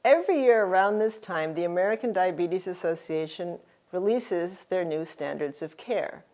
Every year around this time, the American Diabetes Association releases their new standards of care.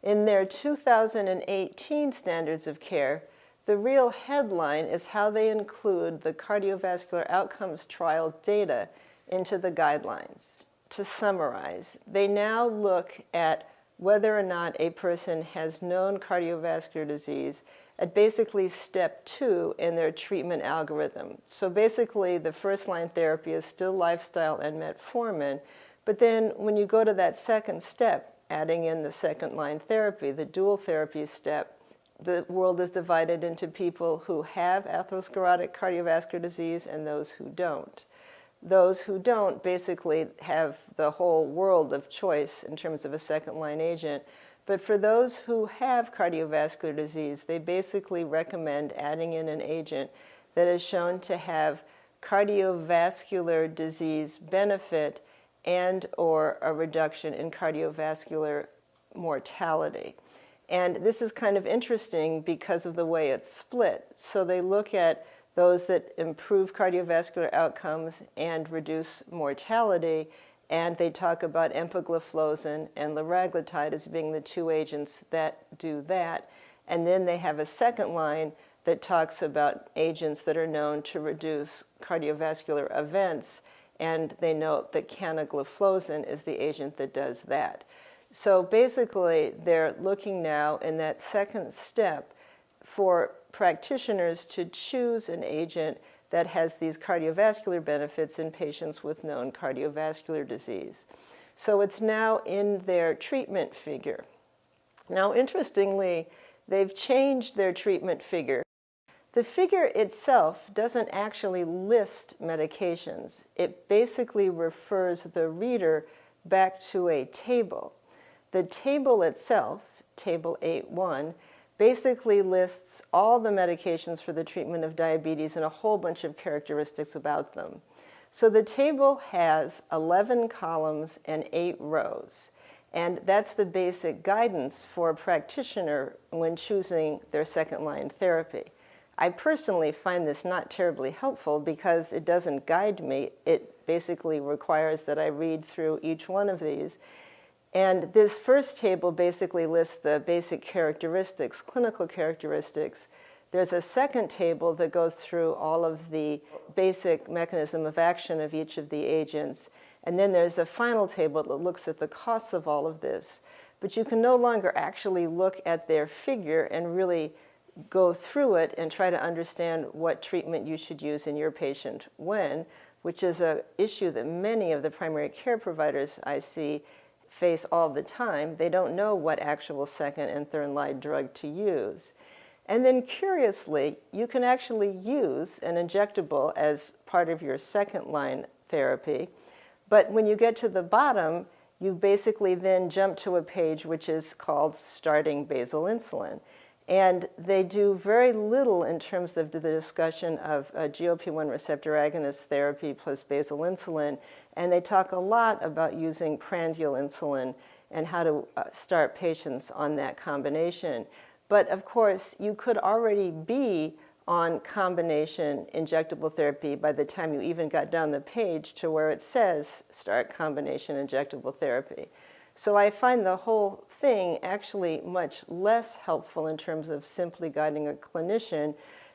In their 2018 standards of care, the real headline is how they include the cardiovascular outcomes trial data into the guidelines. To summarize, they now look at whether or not a person has known cardiovascular disease at basically step 2 in their treatment algorithm. So basically, the first-line therapy is still lifestyle and metformin, but then when you go to that second step, adding in the second-line therapy, the dual therapy step, the world is divided into people who have atherosclerotic cardiovascular disease and those who don't. Those who don't basically have the whole world of choice in terms of a second-line agent. But for those who have cardiovascular disease, they basically recommend adding in an agent that is shown to have cardiovascular disease benefit and or a reduction in cardiovascular mortality. And this is kind of interesting because of the way it's split. So they look at those that improve cardiovascular outcomes and reduce mortality, and they talk about empagliflozin and liraglutide as being the two agents that do that. And then they have a second line that talks about agents that are known to reduce cardiovascular events, and they note that canagliflozin is the agent that does that. So basically, they're looking now in that second step for practitioners to choose an agent that has these cardiovascular benefits in patients with known cardiovascular disease. So it's now in their treatment figure. Now, interestingly, they've changed their treatment figure. The figure itself doesn't actually list medications. It basically refers the reader back to a table. The table itself, Table 8.1, basically lists all the medications for the treatment of diabetes and a whole bunch of characteristics about them. So the table has 11 columns and 8 rows, and that's the basic guidance for a practitioner when choosing their second-line therapy. I personally find this not terribly helpful because it doesn't guide me. It basically requires that I read through each one of these. And this first table basically lists the basic characteristics, clinical characteristics. There's a second table that goes through all of the basic mechanism of action of each of the agents. And then there's a final table that looks at the costs of all of this. But you can no longer actually look at their figure and really go through it and try to understand what treatment you should use in your patient when, which is an issue that many of the primary care providers I see face all the time. They don't know what actual second and third line drug to use. And then curiously, you can actually use an injectable as part of your second line therapy. But when you get to the bottom, you basically then jump to a page which is called Starting Basal Insulin. And they do very little in terms of the discussion of GLP-1 receptor agonist therapy plus basal insulin. And they talk a lot about using prandial insulin and how to start patients on that combination. But of course, you could already be on combination injectable therapy by the time you even got down the page to where it says start combination injectable therapy. So I find the whole thing actually much less helpful in terms of simply guiding a clinician,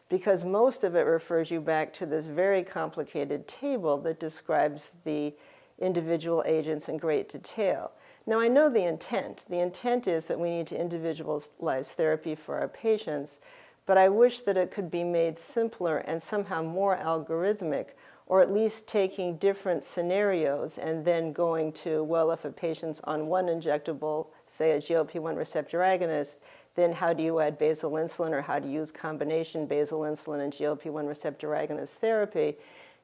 because most of it refers you back to this very complicated table that describes the individual agents in great detail. Now, I know the intent. The intent is that we need to individualize therapy for our patients, but I wish that it could be made simpler and somehow more algorithmic, or at least taking different scenarios and then going to, well, if a patient's on one injectable, say a GLP-1 receptor agonist, then how do you add basal insulin, or how to use combination basal insulin and GLP-1 receptor agonist therapy?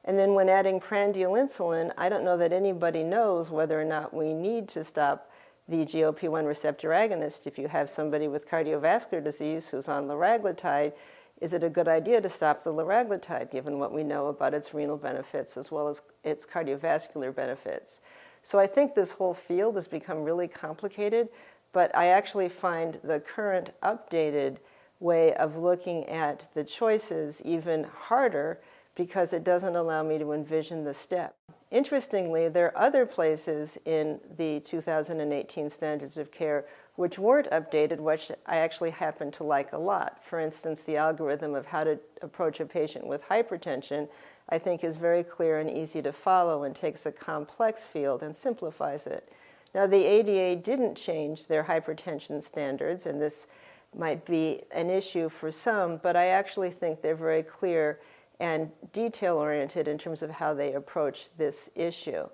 And then when adding prandial insulin, I don't know that anybody knows whether or not we need to stop the GLP-1 receptor agonist. If you have somebody with cardiovascular disease who's on liraglutide, is it a good idea to stop the liraglutide, given what we know about its renal benefits as well as its cardiovascular benefits? So I think this whole field has become really complicated, but I actually find the current updated way of looking at the choices even harder, because it doesn't allow me to envision the step. Interestingly, there are other places in the 2018 standards of care which weren't updated, which I actually happen to like a lot. For instance, the algorithm of how to approach a patient with hypertension, I think, is very clear and easy to follow and takes a complex field and simplifies it. Now, the ADA didn't change their hypertension standards, and this might be an issue for some, but I actually think they're very clear and detail-oriented in terms of how they approach this issue.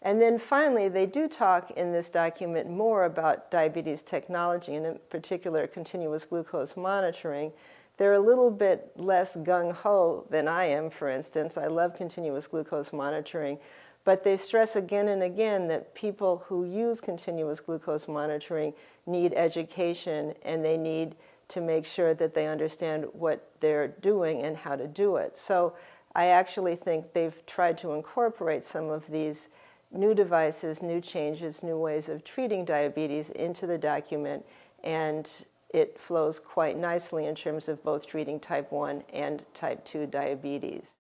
And then finally, they do talk in this document more about diabetes technology, and in particular, continuous glucose monitoring. They're a little bit less gung-ho than I am, for instance. I love continuous glucose monitoring, but they stress again and again that people who use continuous glucose monitoring need education, and they need to make sure that they understand what they're doing and how to do it. So I actually think they've tried to incorporate some of these new devices, new changes, new ways of treating diabetes into the document, and it flows quite nicely in terms of both treating type 1 and type 2 diabetes.